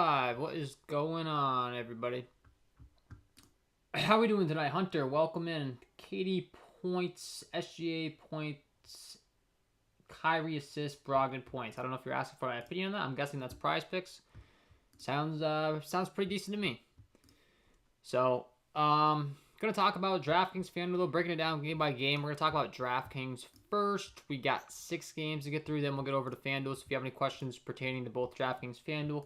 live. What is going on, everybody? How are we doing tonight? Hunter, welcome in. Katie points, SGA points, Kyrie assists, Brogdon points. I don't know if you're asking for my opinion on that. I'm guessing that's Prize Picks. Sounds pretty decent to me. So, gonna talk about DraftKings FanDuel, breaking it down game by game. We're gonna talk about DraftKings first. We got 6 games to get through. Then we'll get over to FanDuel. So if you have any questions pertaining to both DraftKings FanDuel,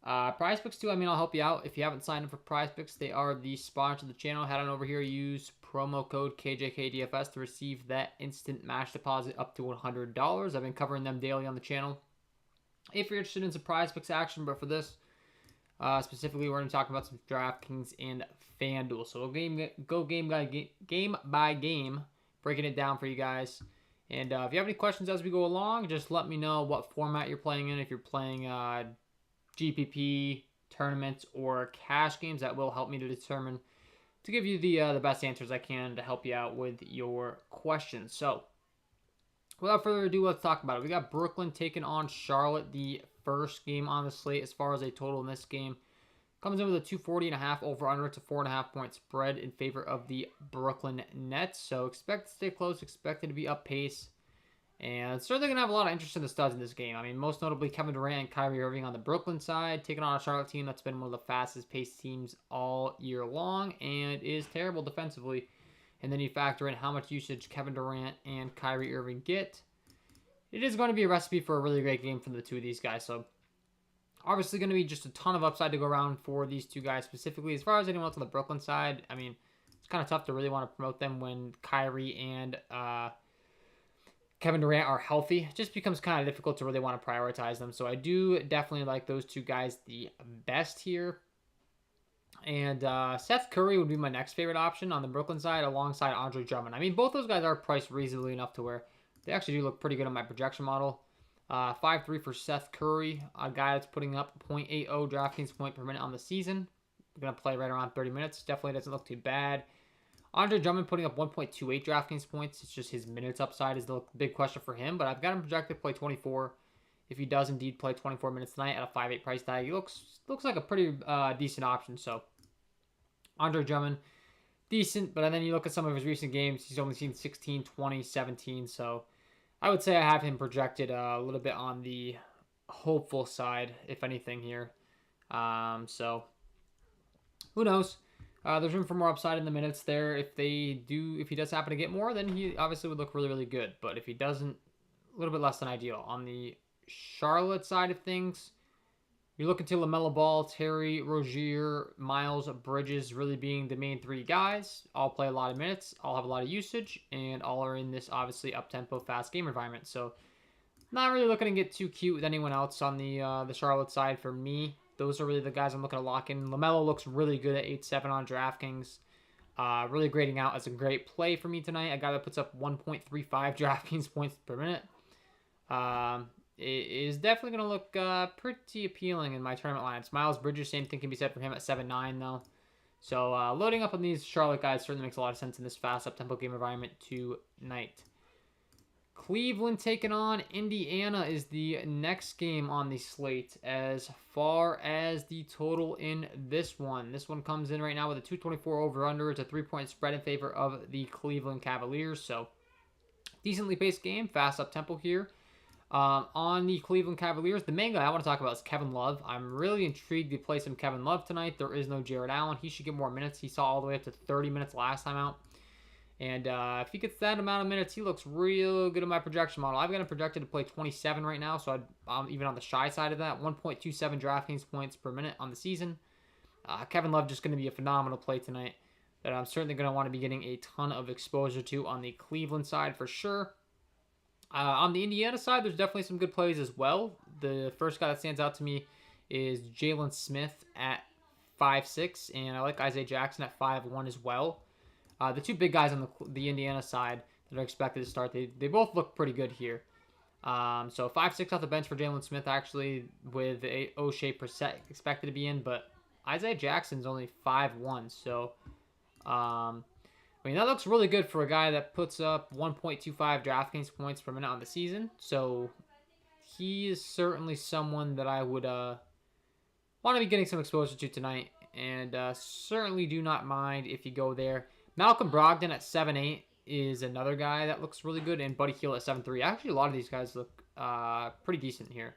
Prize Picks too, I'll help you out. If you haven't signed up for Prize Picks, they are the sponsor of the channel. Head on over here, use promo code KJK DFS to receive that instant match deposit up to $100. I've been covering them daily on the channel. If you're interested in some Prize Picks action, but for this, specifically, we're going to talk about some DraftKings and FanDuel. So we'll go game by game, breaking it down for you guys. And if you have any questions as we go along, just let me know what format you're playing in. If you're playing GPP, tournaments, or cash games, that will help me to determine, to give you the best answers I can to help you out with your questions. So, without further ado, let's talk about it. We got Brooklyn taking on Charlotte, the first game on the slate as far as a total in this game. Comes in with a 240.5 over-under. It's a 4.5 point spread in favor of the Brooklyn Nets. So expect to stay close, expect it to be up pace. And certainly going to have a lot of interest in the studs in this game. I mean, most notably Kevin Durant and Kyrie Irving on the Brooklyn side, taking on a Charlotte team that's been one of the fastest paced teams all year long and is terrible defensively. And then you factor in how much usage Kevin Durant and Kyrie Irving get. It is going to be a recipe for a really great game from the two of these guys. So, obviously going to be just a ton of upside to go around for these two guys specifically. As far as anyone else on the Brooklyn side, I mean, it's kind of tough to really want to promote them when Kyrie and Kevin Durant are healthy. It just becomes kind of difficult to really want to prioritize them. So I do definitely like those two guys the best here. And Seth Curry would be my next favorite option on the Brooklyn side alongside Andre Drummond. I mean, both those guys are priced reasonably enough to where they actually do look pretty good on my projection model. 5.3 for Seth Curry, a guy that's putting up 0.80 DraftKings point per minute on the season. Going to play right around 30 minutes. Definitely doesn't look too bad. Andre Drummond putting up 1.28 DraftKings points. It's just his minutes upside is the big question for him. But I've got him projected to play 24. If he does indeed play 24 minutes tonight at a 5.8 price tag, he looks like a pretty decent option. So Andre Drummond, decent. But then you look at some of his recent games, he's only seen 16, 20, 17. So I would say I have him projected a little bit on the hopeful side, if anything here. So who knows? There's room for more upside in the minutes there. If he does happen to get more, then he obviously would look really, really good. But if he doesn't, a little bit less than ideal. On the Charlotte side of things, you're looking to LaMelo Ball, Terry Rozier, Miles Bridges really being the main 3 guys. All play a lot of minutes, all have a lot of usage, and all are in this obviously up-tempo, fast game environment. So not really looking to get too cute with anyone else on the Charlotte side for me. Those are really the guys I'm looking to lock in. LaMelo looks really good at 8.7 on DraftKings. Really grading out as a great play for me tonight. A guy that puts up 1.35 DraftKings points per minute. It is definitely going to look pretty appealing in my tournament lines. Miles Bridges, same thing can be said for him at 7.9 though. So loading up on these Charlotte guys certainly makes a lot of sense in this fast up-tempo game environment tonight. Cleveland taking on Indiana is the next game on the slate as far as the total in this one. This one comes in right now with a 224 over-under. It's a 3-point spread in favor of the Cleveland Cavaliers. So, decently paced game, fast up-tempo here. On the Cleveland Cavaliers, the main guy I want to talk about is Kevin Love. I'm really intrigued to play some Kevin Love tonight. There is no Jared Allen. He should get more minutes. He saw all the way up to 30 minutes last time out. And if he gets that amount of minutes, he looks real good in my projection model. I've got him projected to play 27 right now, so I'm even on the shy side of that. 1.27 DraftKings points per minute on the season. Kevin Love just going to be a phenomenal play tonight that I'm certainly going to want to be getting a ton of exposure to on the Cleveland side for sure. On the Indiana side, there's definitely some good plays as well. The first guy that stands out to me is Jalen Smith at 5'6", and I like Isaiah Jackson at 5'1" as well. The two big guys on the Indiana side that are expected to start, they both look pretty good here. So 5'6" off the bench for Jalen Smith, actually, with a O'Shea Brissett expected to be in, but Isaiah Jackson's only 5'1", so I mean, that looks really good for a guy that puts up 1.25 DraftKings points per minute on the season. So he is certainly someone that I would want to be getting some exposure to tonight. And certainly do not mind if you go there. Malcolm Brogdon at 7'8" is another guy that looks really good. And Buddy Hield at 7'3". Actually, a lot of these guys look pretty decent here.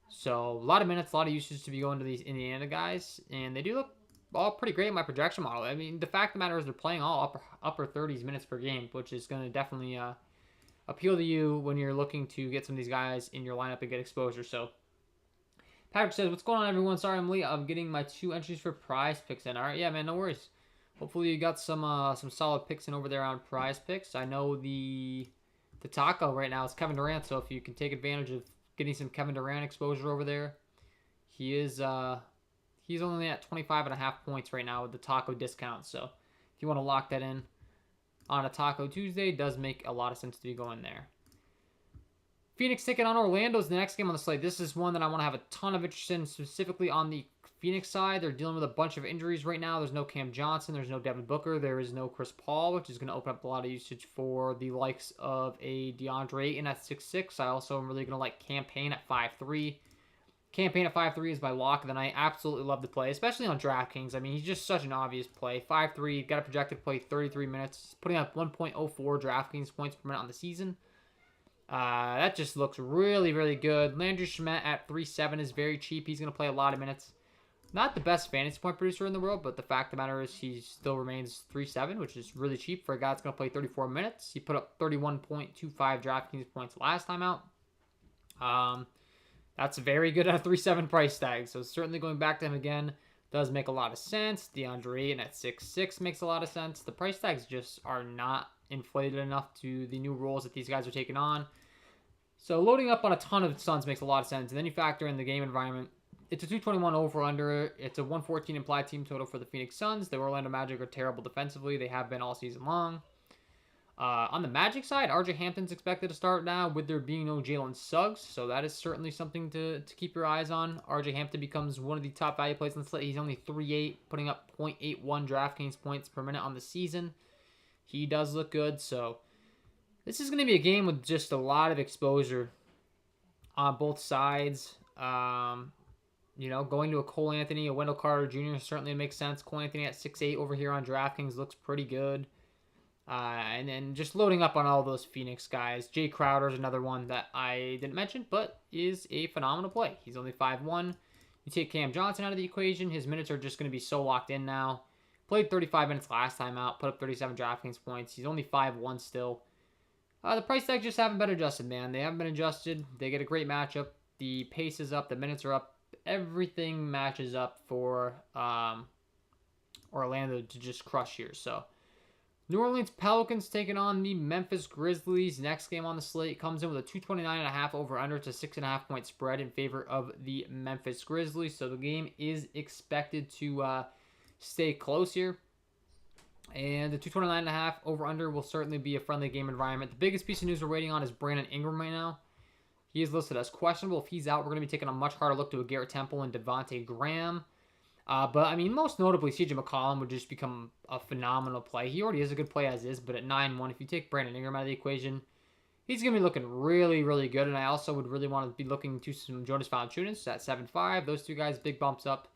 So a lot of minutes, a lot of usage to be going to these Indiana guys. And they do look all pretty great in my projection model. I mean, the fact of the matter is they're playing all upper 30s minutes per game, which is going to definitely appeal to you when you're looking to get some of these guys in your lineup and get exposure. So Patrick says, what's going on, everyone? Sorry, I'm late. I'm getting my 2 entries for prize picks in. All right, yeah, man, no worries. Hopefully you got some solid picks in over there on prize picks. I know the taco right now is Kevin Durant, so if you can take advantage of getting some Kevin Durant exposure over there, he's only at 25.5 points right now with the taco discount. So if you want to lock that in on a Taco Tuesday, it does make a lot of sense to be going there. Phoenix taking on Orlando is the next game on the slate. This is one that I want to have a ton of interest in, specifically on the Phoenix side. They're dealing with a bunch of injuries right now. There's no Cam Johnson. There's no Devin Booker. There is no Chris Paul, which is going to open up a lot of usage for the likes of a DeAndre Ayton at 6'6". I also am really going to like Campaign at 5'3". Campaign at 5'3" is my lock that I absolutely love to play, especially on DraftKings. I mean, he's just such an obvious play. 5'3", got a projected play 33 minutes, putting up 1.04 DraftKings points per minute on the season. That just looks really, really good. Landry Shamet at 3.7 is very cheap. He's going to play a lot of minutes. Not the best fantasy point producer in the world, but the fact of the matter is he still remains 3.7, which is really cheap for a guy that's going to play 34 minutes. He put up 31.25 DraftKings points last time out. That's very good at a 3.7 price tag, so certainly going back to him again does make a lot of sense. DeAndre Ayton at 6'6 makes a lot of sense. The price tags just are not inflated enough to the new roles that these guys are taking on. So loading up on a ton of Suns makes a lot of sense. And then you factor in the game environment. It's a 221 over-under. It's a 114 implied team total for the Phoenix Suns. The Orlando Magic are terrible defensively. They have been all season long. On the Magic side, RJ Hampton's expected to start now with there being no Jalen Suggs. So that is certainly something to keep your eyes on. RJ Hampton becomes one of the top value plays on the slate. He's only 3.8, putting up 0.81 DraftKings points per minute on the season. He does look good, so this is going to be a game with just a lot of exposure on both sides. Going to a Cole Anthony, a Wendell Carter Jr. certainly makes sense. Cole Anthony at 6'8 over here on DraftKings looks pretty good. And then just loading up on all those Phoenix guys. Jay Crowder is another one that I didn't mention, but is a phenomenal play. He's only 5'1". You take Cam Johnson out of the equation, his minutes are just going to be so locked in now. Played 35 minutes last time out, put up 37 DraftKings points. He's only 5'1 still. The price tags just haven't been adjusted, man. They haven't been adjusted. They get a great matchup. The pace is up. The minutes are up. Everything matches up for Orlando to just crush here. So, New Orleans Pelicans taking on the Memphis Grizzlies. Next game on the slate comes in with a 229.5 over-under to 6.5 point spread in favor of the Memphis Grizzlies. So, the game is expected to stay close here. And the 229.5 over-under will certainly be a friendly game environment. The biggest piece of news we're waiting on is Brandon Ingram right now. He is listed as questionable. If he's out, we're going to be taking a much harder look to a Garrett Temple and Devontae Graham. But, I mean, most notably, CJ McCollum would just become a phenomenal play. He already is a good play as is, but at 9-1, if you take Brandon Ingram out of the equation, he's going to be looking really, really good. And I also would really want to be looking to some Jonas Valanciunas at 7.5. Those two guys, big bumps up.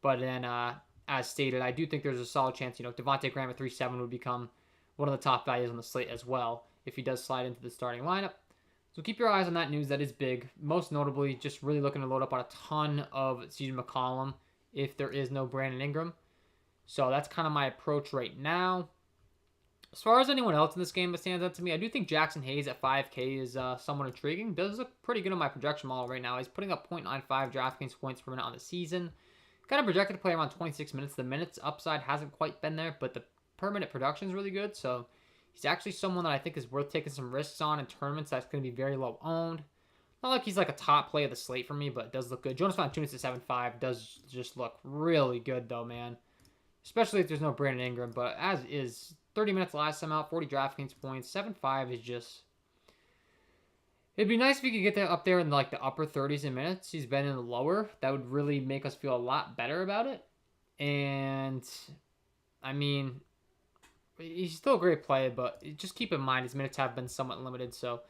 But then, as stated, I do think there's a solid chance, Devontae Graham at 3.7 would become one of the top values on the slate as well if he does slide into the starting lineup. So keep your eyes on that news. That is big. Most notably, just really looking to load up on a ton of CJ McCollum if there is no Brandon Ingram. So that's kind of my approach right now. As far as anyone else in this game that stands out to me, I do think Jackson Hayes at 5K is somewhat intriguing. Does look pretty good on my projection model right now. He's putting up 0.95 DraftKings points per minute on the season. Kind of projected to play around 26 minutes. The minutes upside hasn't quite been there, but the per minute production is really good. So he's actually someone that I think is worth taking some risks on in tournaments that's going to be very low owned. Not like he's like a top play of the slate for me, but it does look good. Jonas Valanciunas at 7.5 does just look really good though, man. Especially if there's no Brandon Ingram, but as is, 30 minutes last time out, 40 DraftKings points, 7.5 is just... It'd be nice if he could get that up there in like the upper 30s in minutes. He's been in the lower. That would really make us feel a lot better about it. And, I mean, he's still a great player, but just keep in mind his minutes have been somewhat limited. So,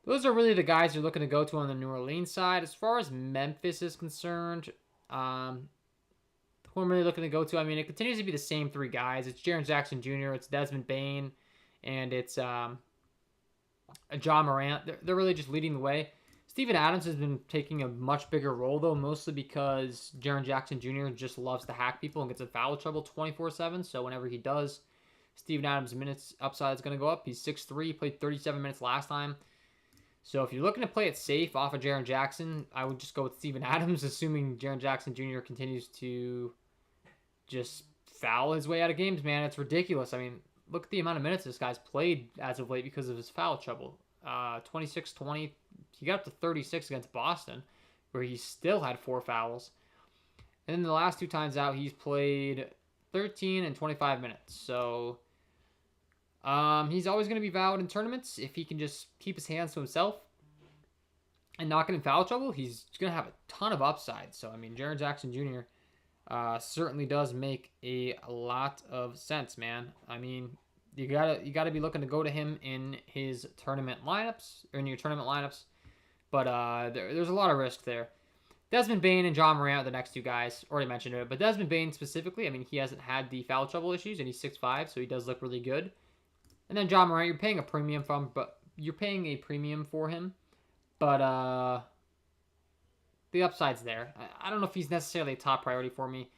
those are really the guys you're looking to go to on the New Orleans side. As far as Memphis is concerned, Who I'm really looking to go to, I mean, it continues to be the same three guys. It's Jaren Jackson Jr., it's Desmond Bane, and it's John Morant. They're really just leading the way. Steven Adams has been taking a much bigger role, though, mostly because Jaren Jackson Jr. just loves to hack people and gets in foul trouble 24/7. So whenever he does, Steven Adams' minutes upside is going to go up. He's 6'3", played 37 minutes last time. So if you're looking to play it safe off of Jaren Jackson, I would just go with Steven Adams, assuming Jaren Jackson Jr. continues to just foul his way out of games, man. It's ridiculous. I mean, look at the amount of minutes this guy's played as of late because of his foul trouble. 26-20. He got up to 36 against Boston, where he still had 4 fouls. And then the last 2 times out, he's played 13 and 25 minutes. So he's always going to be valid in tournaments if he can just keep his hands to himself and not get in foul trouble. He's going to have a ton of upside. So, I mean, Jaren Jackson Jr. Certainly does make a lot of sense, man. I mean, you gotta be looking to go to him in his tournament lineups or in your tournament lineups, but there's a lot of risk there. Desmond Bane and John Morant are the next 2 guys. Already mentioned it, but Desmond Bane specifically, I mean, he hasn't had the foul trouble issues, and he's 6'5", so he does look really good. And then John Morant, you're paying a premium for him, but the upside's there. I don't know if he's necessarily a top priority for me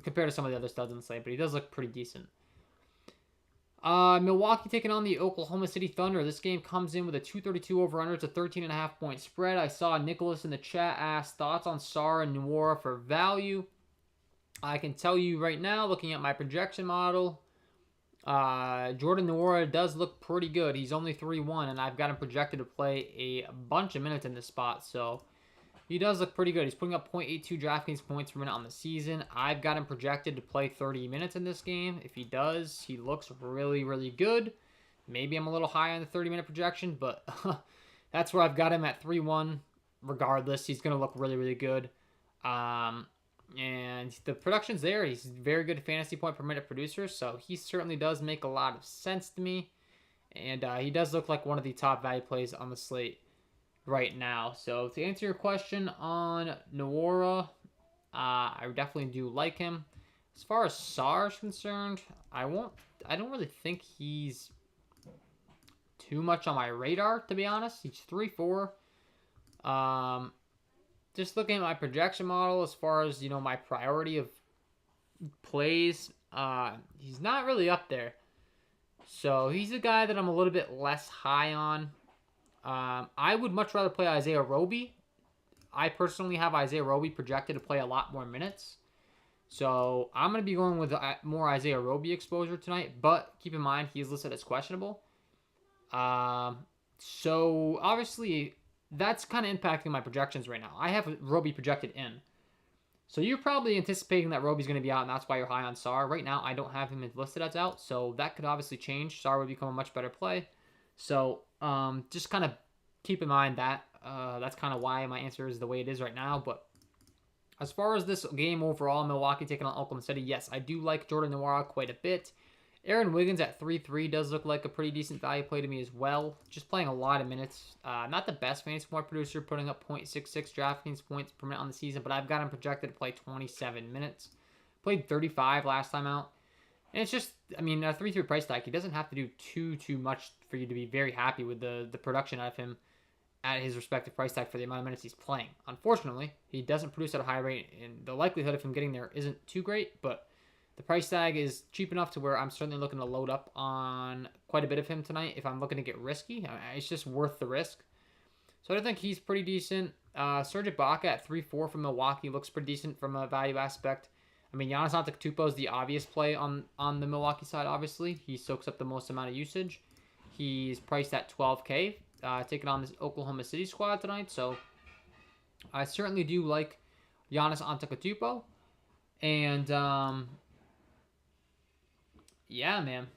compared to some of the other studs in the slate, but he does look pretty decent. Milwaukee taking on the Oklahoma City Thunder. This game comes in with a 232 over-under. It's a 13.5 point spread. I saw Nicholas in the chat ask thoughts on Sarr and Nwora for value. I can tell you right now, looking at my projection model, Jordan Nwora does look pretty good. He's only 3-1, and I've got him projected to play a bunch of minutes in this spot, so he does look pretty good. He's putting up 0.82 DraftKings points per minute on the season. I've got him projected to play 30 minutes in this game. If he does, he looks really, really good. Maybe I'm a little high on the 30-minute projection, but that's where I've got him at 3-1. Regardless, he's going to look really, really good. And the production's there. He's a very good fantasy point per minute producer, so he certainly does make a lot of sense to me. And he does look like one of the top value plays on the slate right now. So to answer your question on Nwora, I definitely do like him. As far as Sarr is concerned, I don't really think he's too much on my radar, to be honest. He's 3-4. Just looking at my projection model as far as, my priority of plays, he's not really up there. So he's a guy that I'm a little bit less high on. I would much rather play Isaiah Roby. I personally have Isaiah Roby projected to play a lot more minutes. So I'm going to be going with more Isaiah Roby exposure tonight. But keep in mind, he's listed as questionable. So obviously, that's kind of impacting my projections right now. I have Roby projected in. So you're probably anticipating that Roby's going to be out, and that's why you're high on Sarr. Right now, I don't have him listed as out. So that could obviously change. Sarr would become a much better play. So just kind of keep in mind that. That's kind of why my answer is the way it is right now. But as far as this game overall, Milwaukee taking on Oklahoma City, yes, I do like Jordan Nwora quite a bit. Aaron Wiggins at 3-3 does look like a pretty decent value play to me as well. Just playing a lot of minutes. Not the best fantasy point producer, putting up 0.66 DraftKings points per minute on the season, but I've got him projected to play 27 minutes. Played 35 last time out. And it's just, a 3-3 price tag. He doesn't have to do too much for you to be very happy with the production out of him at his respective price tag for the amount of minutes he's playing. Unfortunately, he doesn't produce at a high rate, and the likelihood of him getting there isn't too great, but the price tag is cheap enough to where I'm certainly looking to load up on quite a bit of him tonight if I'm looking to get risky. It's just worth the risk. So I think he's pretty decent. Serge Ibaka at 3-4 from Milwaukee looks pretty decent from a value aspect. Giannis Antetokounmpo is the obvious play on the Milwaukee side, obviously. He soaks up the most amount of usage. He's priced at $12K, taking on this Oklahoma City squad tonight. So I certainly do like Giannis Antetokounmpo. And yeah, man.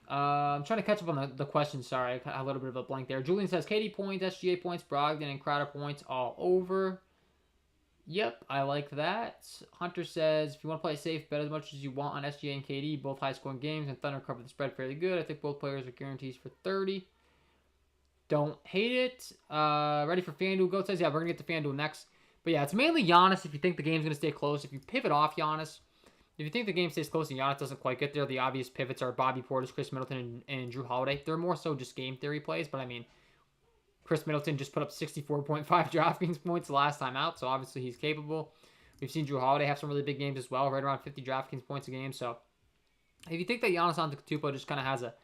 I'm trying to catch up on the questions. Sorry, I had a little bit of a blank there. Julian says, KD points, SGA points, Brogdon, and Crowder points all over. Yep, I like that. Hunter says, if you want to play safe, bet as much as you want on SGA and KD. Both high-scoring games, and Thunder covered the spread fairly good. I think both players are guarantees for 30. Don't hate it. Ready for FanDuel? Go says, yeah, we're going to get to FanDuel next. But yeah, it's mainly Giannis if you think the game's going to stay close. If you pivot off Giannis, if you think the game stays close and Giannis doesn't quite get there, the obvious pivots are Bobby Portis, Chris Middleton, and Drew Holiday. They're more so just game theory plays, but I mean, Chris Middleton just put up 64.5 DraftKings points the last time out, so obviously he's capable. We've seen Drew Holiday have some really big games as well, right around 50 DraftKings points a game. So if you think that Giannis Antetokounmpo just kind of has a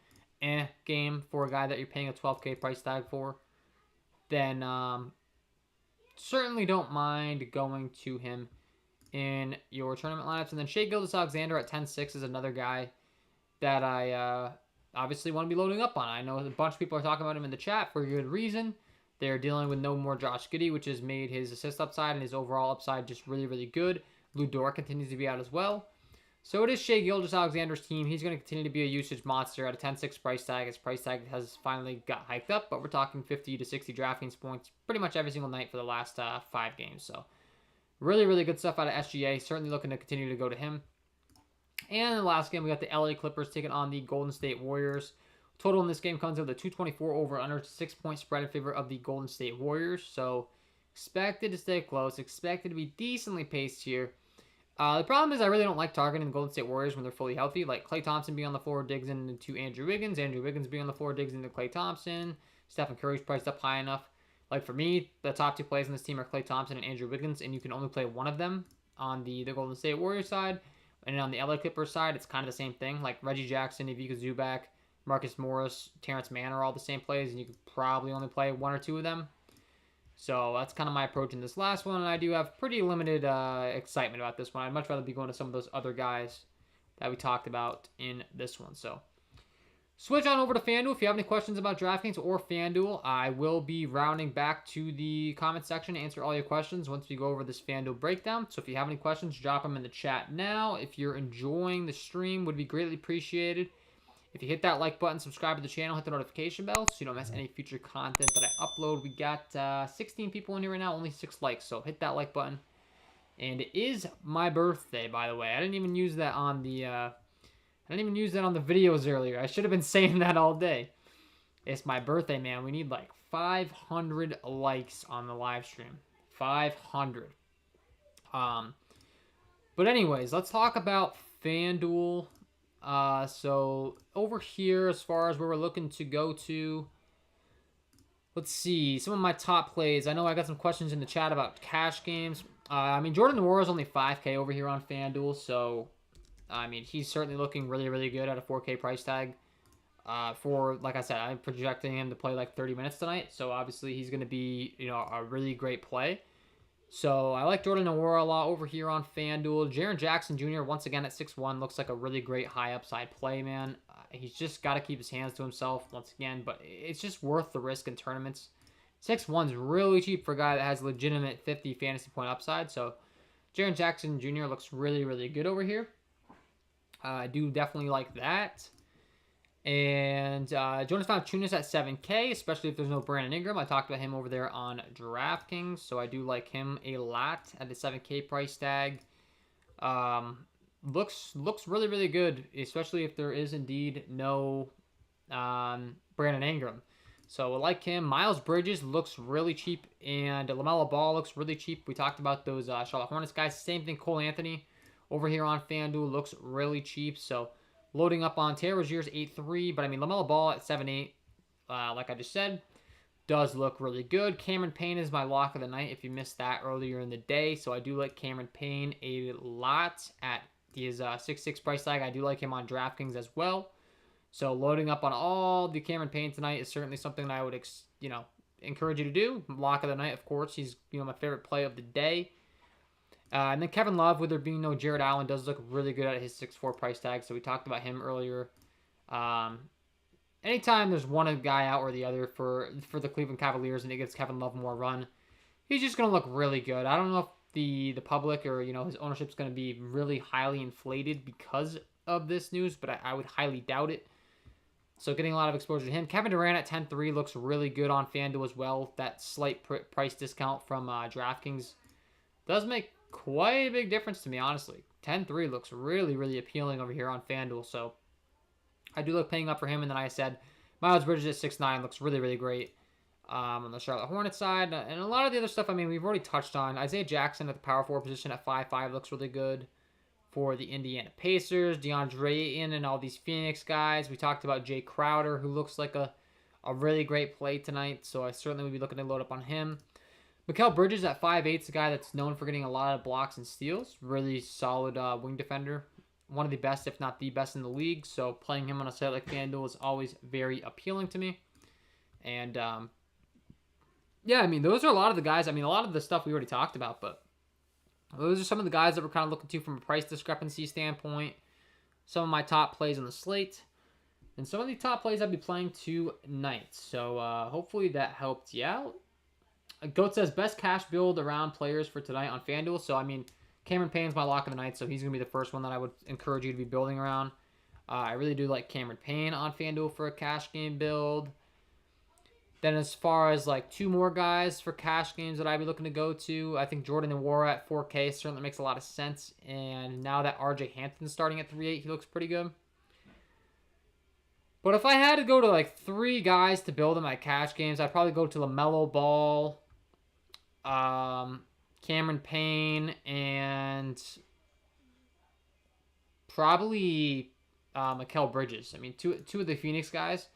game for a guy that you're paying a 12K price tag for, then certainly don't mind going to him in your tournament lineups. And then Shai Gilgeous-Alexander at 10-6 is another guy that I obviously want to be loading up on. I know a bunch of people are talking about him in the chat for a good reason. They're dealing with no more Josh Giddey, which has made his assist upside and his overall upside just really, really good. Lou Dort continues to be out as well. So it is Shai Gilgeous-Alexander's team. He's going to continue to be a usage monster at a 10-6 price tag. His price tag has finally got hiked up, but we're talking 50 to 60 DraftKings points pretty much every single night for the last 5 games. So really, really good stuff out of SGA. Certainly looking to continue to go to him. And in the last game, we got the LA Clippers taking on the Golden State Warriors. Total in this game comes out to 224 over under 6-point spread in favor of the Golden State Warriors. So expected to stay close. Expected to be decently paced here. The problem is I really don't like targeting the Golden State Warriors when they're fully healthy. Like Klay Thompson being on the floor digs into Andrew Wiggins. Andrew Wiggins being on the floor digs into Klay Thompson. Stephen Curry's priced up high enough. Like for me, the top 2 plays in this team are Klay Thompson and Andrew Wiggins, and you can only play one of them on the Golden State Warriors side. And on the LA Clippers side, it's kind of the same thing. Like Reggie Jackson, Ivica Zubac, Marcus Morris, Terrence Mann are all the same plays, and you could probably only play 1 or 2 of them. So that's kind of my approach in this last one, and I do have pretty limited excitement about this one. I'd much rather be going to some of those other guys that we talked about in this one. So switch on over to FanDuel. If you have any questions about DraftKings or FanDuel, I will be rounding back to the comment section to answer all your questions once we go over this FanDuel breakdown. So if you have any questions, drop them in the chat now. If you're enjoying the stream, would be greatly appreciated if you hit that like button, subscribe to the channel, hit the notification bell so you don't miss any future content that I upload. We got 16 people in here right now, only 6 likes, so hit that like button. And it is my birthday, by the way. I didn't even use that on the videos earlier. I should have been saying that all day. It's my birthday, man. We need like 500 likes on the live stream. 500. But anyways, let's talk about FanDuel. So over here, as far as where we're looking to go to, let's see some of my top plays. I know I got some questions in the chat about cash games. I mean, Jordan Nwora is only 5K over here on FanDuel, so I mean, he's certainly looking really, really good at a 4K price tag. Like I said, I'm projecting him to play like 30 minutes tonight, so obviously he's going to be, a really great play. So I like Jordan Nwora a lot over here on FanDuel. Jaren Jackson Jr., once again at 6'1", looks like a really great high upside play, man. He's just got to keep his hands to himself once again, but it's just worth the risk in tournaments. 6'1's really cheap for a guy that has legitimate 50 fantasy point upside. So Jaren Jackson Jr. looks really, really good over here. I do definitely like that. And Jonas Valanciunas at 7K, especially if there's no Brandon Ingram. I talked about him over there on DraftKings, so I do like him a lot at the 7K price tag. Looks really, really good, especially if there is indeed no Brandon Ingram. So I like him. Miles Bridges looks really cheap, and LaMelo Ball looks really cheap. We talked about those Charlotte Hornets guys. Same thing, Cole Anthony over here on FanDuel looks really cheap. So loading up on Terry Rozier's 8'3", but I mean, LaMelo Ball at 7'8", like I just said, does look really good. Cameron Payne is my lock of the night if you missed that earlier in the day, so I do like Cameron Payne a lot at his 6'6" price tag. I do like him on DraftKings as well. So loading up on all the Cameron Payne tonight is certainly something that I would, encourage you to do. Lock of the night, of course. He's, my favorite play of the day. And then Kevin Love, with there being no Jared Allen, does look really good at his 6'4" price tag. So we talked about him earlier. Anytime there's one guy out or the other for the Cleveland Cavaliers and it gives Kevin Love more run, he's just going to look really good. I don't know if the public or, his ownership's going to be really highly inflated because of this news, but I would highly doubt it. So getting a lot of exposure to him. Kevin Durant at 10-3 looks really good on FanDuel as well. That slight price discount from DraftKings does make quite a big difference to me, honestly. 10-3 looks really, really appealing over here on FanDuel. So I do look paying up for him. And then I said Miles Bridges at 6'9 looks really, really great. on the Charlotte Hornets side. And a lot of the other stuff, I mean, we've already touched on. Isaiah Jackson at the power forward position at 5'5" looks really good for the Indiana Pacers. DeAndre Ayton and all these Phoenix guys. We talked about Jay Crowder, who looks like a really great play tonight, so I certainly would be looking to load up on him. Mikal Bridges at 5'8" is a guy that's known for getting a lot of blocks and steals. Really solid wing defender. One of the best, if not the best in the league. So playing him on a site like FanDuel is always very appealing to me. And, yeah, I mean, those are a lot of the guys. I mean, a lot of the stuff we already talked about, but those are some of the guys that we're kind of looking to from a price discrepancy standpoint. Some of my top plays on the slate. And some of the top plays I'll be playing tonight. So hopefully that helped you out. Goat says best cash build around players for tonight on FanDuel. So, I mean, Cameron Payne's my lock of the night, so he's going to be the first one that I would encourage you to be building around. I really do like Cameron Payne on FanDuel for a cash game build. Then as far as like two more guys for cash games that I'd be looking to go to, I think Jordan Nwora at 4K certainly makes a lot of sense. And now that RJ Hampton's starting at 3.8, he looks pretty good. But if I had to go to like three guys to build in my cash games, I'd probably go to LaMelo Ball, Cameron Payne, and probably Mikal Bridges. I mean, two of the Phoenix guys,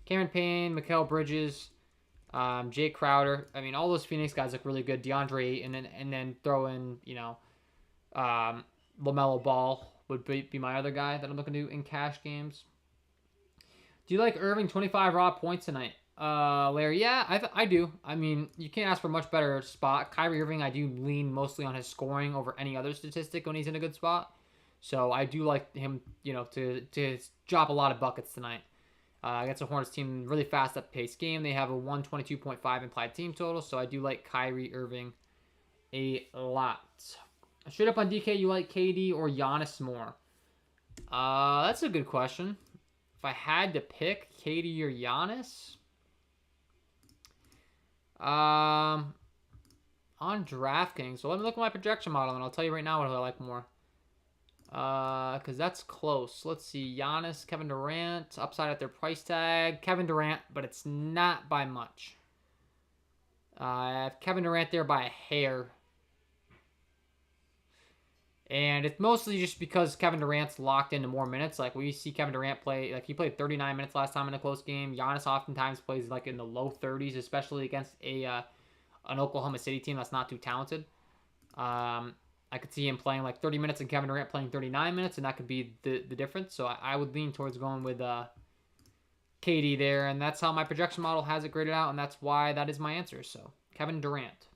Cameron Payne, Mikal Bridges, Jay Crowder. I mean, all those Phoenix guys look really good. DeAndre, and then throw in, you know, LaMelo Ball would be my other guy that I'm looking to do in cash games. Do you like Irving 25 raw points tonight? Larry, yeah, I do. I mean, you can't ask for a much better spot. Kyrie Irving, I do lean mostly on his scoring over any other statistic when he's in a good spot. So I do like him, you know, to drop a lot of buckets tonight. Against a Hornets team, really fast up-paced game. They have a 122.5 implied team total, so I do like Kyrie Irving a lot. Straight up on DK, you like KD or Giannis more? That's a good question. If I had to pick KD or Giannis, on DraftKings, so let me look at my projection model, and I'll tell you right now what I like more. Because that's close. Let's see, Giannis, Kevin Durant, upside at their price tag. Kevin Durant, but it's not by much. I have Kevin Durant there by a hair. And it's mostly just because Kevin Durant's locked into more minutes. Like, we see Kevin Durant play, like, he played 39 minutes last time in a close game. Giannis oftentimes plays, like, in the low 30s, especially against an Oklahoma City team that's not too talented. I could see him playing, like, 30 minutes and Kevin Durant playing 39 minutes, and that could be the difference. So I would lean towards going with KD there, and that's how my projection model has it graded out, and that's why that is my answer. So, Kevin Durant.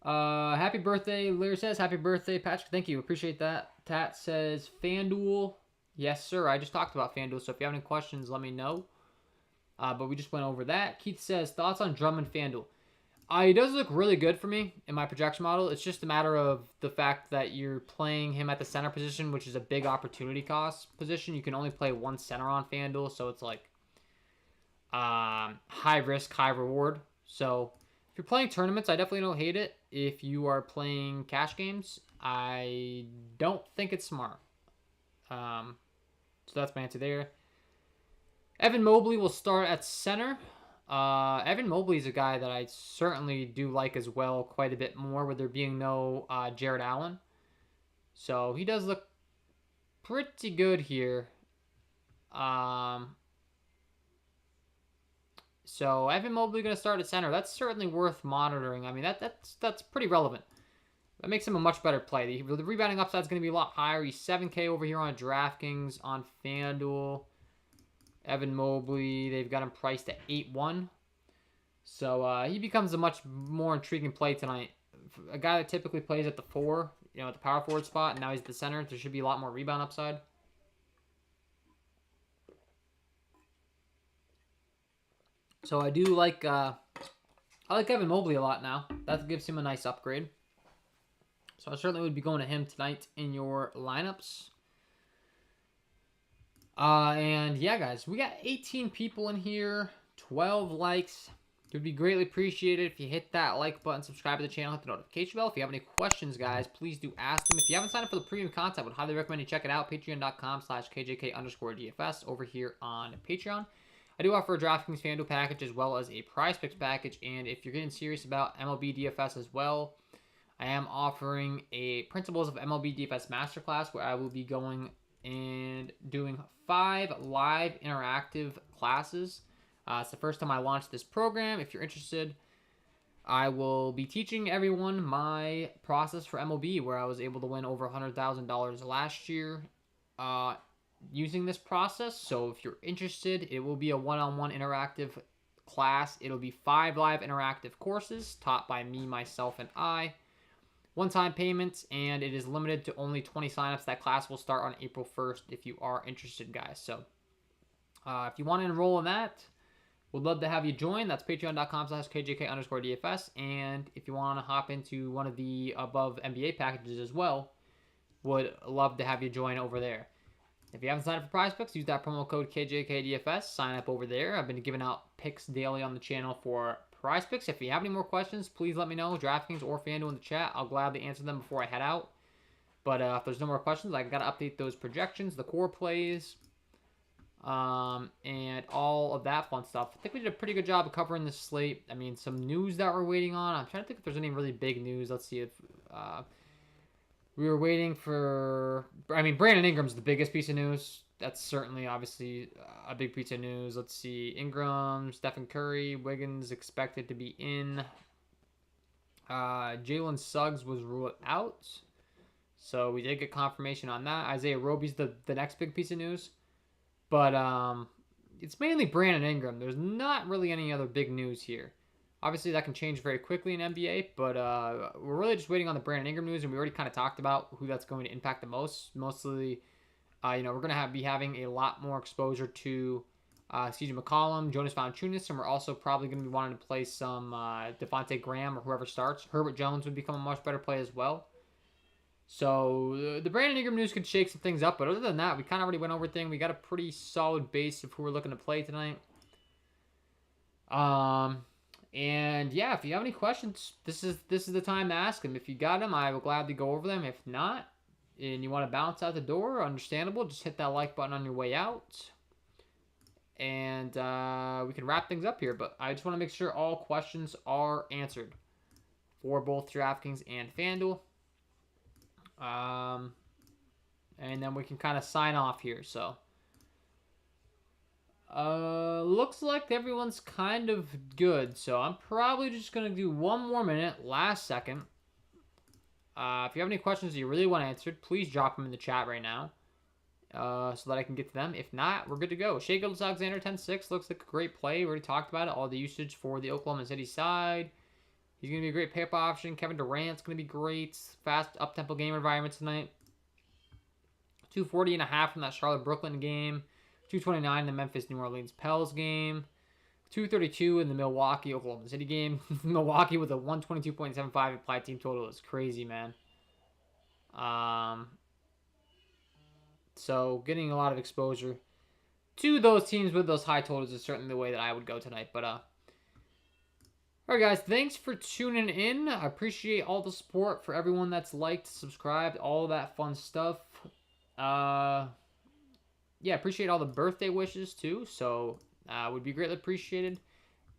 Happy birthday, Larry says. Happy birthday, Patrick. Thank you. Appreciate that. Tat says, FanDuel. Yes, sir. I just talked about FanDuel, so if you have any questions, let me know. But we just went over that. Keith says, thoughts on Drummond FanDuel. He does look really good for me in my projection model. It's just a matter of the fact that you're playing him at the center position, which is a big opportunity cost position. You can only play one center on FanDuel, so it's like high risk, high reward. So if you're playing tournaments, I definitely don't hate it. If you are playing cash games, I don't think it's smart. So that's my answer there. Evan Mobley will start at center. Evan Mobley is a guy that I certainly do like as well quite a bit more, with there being no Jared Allen. So he does look pretty good here. So Evan Mobley going to start at center. That's certainly worth monitoring. I mean, that's pretty relevant. That makes him a much better play. The rebounding upside is going to be a lot higher. He's 7K over here on DraftKings, on FanDuel. Evan Mobley, they've got him priced at 8-1. So he becomes a much more intriguing play tonight. A guy that typically plays at the 4, you know, at the power forward spot, and now he's at the center. There should be a lot more rebound upside. So I do like, I like Evan Mobley a lot now. That gives him a nice upgrade. So I certainly would be going to him tonight in your lineups. And yeah, guys, we got 18 people in here, 12 likes. It would be greatly appreciated if you hit that like button, subscribe to the channel, hit the notification bell. If you have any questions, guys, please do ask them. If you haven't signed up for the premium content, I would highly recommend you check it out. Patreon.com/KJK_DFS over here on Patreon. I do offer a DraftKings FanDuel package as well as a Prize Picks package. And if you're getting serious about MLB DFS as well, I am offering a Principles of MLB DFS Masterclass where I will be going and doing 5 live interactive classes. It's the first time I launched this program. If you're interested, I will be teaching everyone my process for MLB, where I was able to win over $100,000 last year using this process. So if you're interested, it will be a one-on-one interactive class. It'll be 5 live interactive courses taught by me, myself, and I. One-time payments, and it is limited to only 20 signups. That class will start on April 1st if you are interested, guys. So if you want to enroll in that, would love to have you join. That's patreon.com/KJK_DFS. And if you want to hop into one of the above NBA packages as well, would love to have you join over there. If you haven't signed up for Prize Picks, use that promo code KJKDFS. Sign up over there. I've been giving out picks daily on the channel for Prize Picks. If you have any more questions, please let me know. DraftKings or FanDuel in the chat. I'll gladly answer them before I head out. But if there's no more questions, I got to update those projections, the core plays, and all of that fun stuff. I think we did a pretty good job of covering this slate. I mean, some news that we're waiting on. I'm trying to think if there's any really big news. Let's see if we were waiting for... I mean, Brandon Ingram's the biggest piece of news. That's certainly, obviously, a big piece of news. Let's see. Ingram, Stephen Curry, Wiggins expected to be in. Jalen Suggs was ruled out. So we did get confirmation on that. Isaiah Roby's the next big piece of news. But it's mainly Brandon Ingram. There's not really any other big news here. Obviously, that can change very quickly in NBA, but we're really just waiting on the Brandon Ingram news, and we already kind of talked about who that's going to impact the most. Mostly, we're going to be having a lot more exposure to CJ McCollum, Jonas Valanciunas, and we're also probably going to be wanting to play some Devontae Graham or whoever starts. Herbert Jones would become a much better play as well. So the Brandon Ingram news could shake some things up, but other than that, we kind of already went over everything. We got a pretty solid base of who we're looking to play tonight. And yeah, if you have any questions, this is the time to ask them. If you got them, I will gladly go over them. If not, and you want to bounce out the door, understandable. Just hit that like button on your way out. And we can wrap things up here. But I just want to make sure all questions are answered for both DraftKings and FanDuel. And then we can kind of sign off here. So looks like everyone's kind of good. So I'm probably just going to do one more minute, last second. If you have any questions that you really want answered, please drop them in the chat right now. So that I can get to them. If not, we're good to go. Shai Gilgeous-Alexander 10-6 looks like a great play. We already talked about it. All the usage for the Oklahoma City side. He's going to be a great pickup option. Kevin Durant's going to be great. Fast up-tempo game environment tonight. 240.5 from that Charlotte-Brooklyn game. 229 in the Memphis-New Orleans-Pels game. 232 in the Milwaukee-Oklahoma City game. Milwaukee with a 122.75 implied team total is crazy, man. So getting a lot of exposure to those teams with those high totals is certainly the way that I would go tonight. But all right, guys, thanks for tuning in. I appreciate all the support for everyone that's liked, subscribed, all of that fun stuff. Yeah, appreciate all the birthday wishes too. So would be greatly appreciated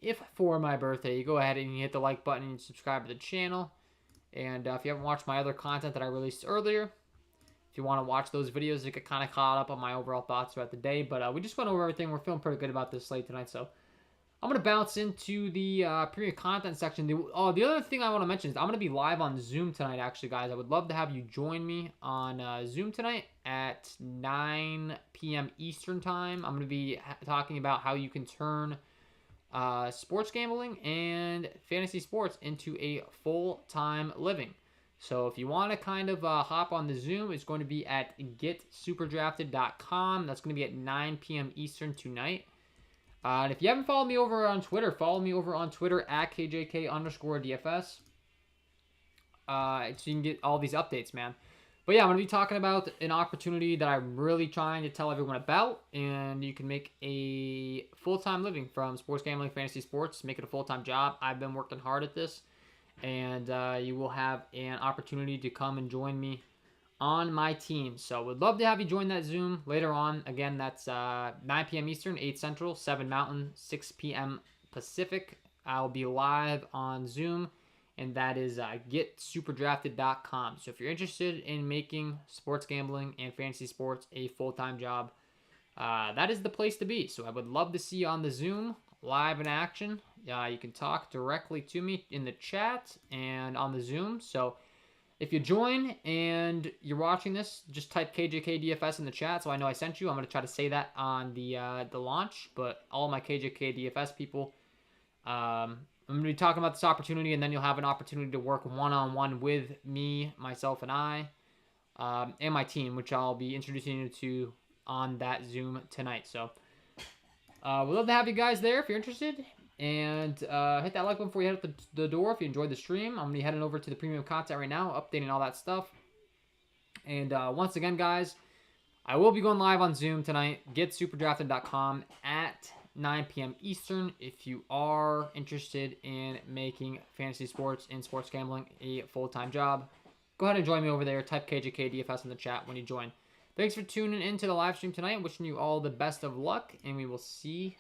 if for my birthday you go ahead and you hit the like button and subscribe to the channel. And if you haven't watched my other content that I released earlier, if you want to watch those videos, you get kind of caught up on my overall thoughts throughout the day. But we just went over everything. We're feeling pretty good about this slate tonight. So I'm going to bounce into the premium content section. The other thing I want to mention is I'm going to be live on Zoom tonight, actually, guys. I would love to have you join me on Zoom tonight at 9 p.m. Eastern Time. I'm going to be talking about how you can turn sports gambling and fantasy sports into a full-time living. So if you want to kind of hop on the Zoom, it's going to be at getsuperdrafted.com. That's going to be at 9 p.m. Eastern tonight. And if you haven't followed me over on Twitter, follow me over on Twitter at KJK_DFS. So you can get all these updates, man. But yeah, I'm going to be talking about an opportunity that I'm really trying to tell everyone about. And you can make a full-time living from sports gambling, fantasy sports. Make it a full-time job. I've been working hard at this. And you will have an opportunity to come and join me on my team. So would love to have you join that Zoom later on. Again, that's 9 p.m. Eastern, 8 Central, 7 Mountain, 6 p.m. Pacific. I'll be live on Zoom, and that is getsuperdrafted.com. So if you're interested in making sports gambling and fantasy sports a full-time job, that is the place to be. So I would love to see you on the Zoom live in action. You can talk directly to me in the chat and on the Zoom. So if you join and you're watching this, just type KJK DFS in the chat so I know I sent you. I'm going to try to say that on the launch, but all my KJK DFS people, I'm going to be talking about this opportunity, and then you'll have an opportunity to work one-on-one with me, myself, and I, and my team, which I'll be introducing you to on that Zoom tonight. So we'd love to have you guys there if you're interested. And hit that like button before you head out the door if you enjoyed the stream. I'm going to be heading over to the premium content right now, updating all that stuff. And once again, guys, I will be going live on Zoom tonight. GetSuperDrafted.com at 9 p.m. Eastern if you are interested in making fantasy sports and sports gambling a full-time job. Go ahead and join me over there. Type KJK DFS in the chat when you join. Thanks for tuning in to the live stream tonight. Wishing you all the best of luck, and we will see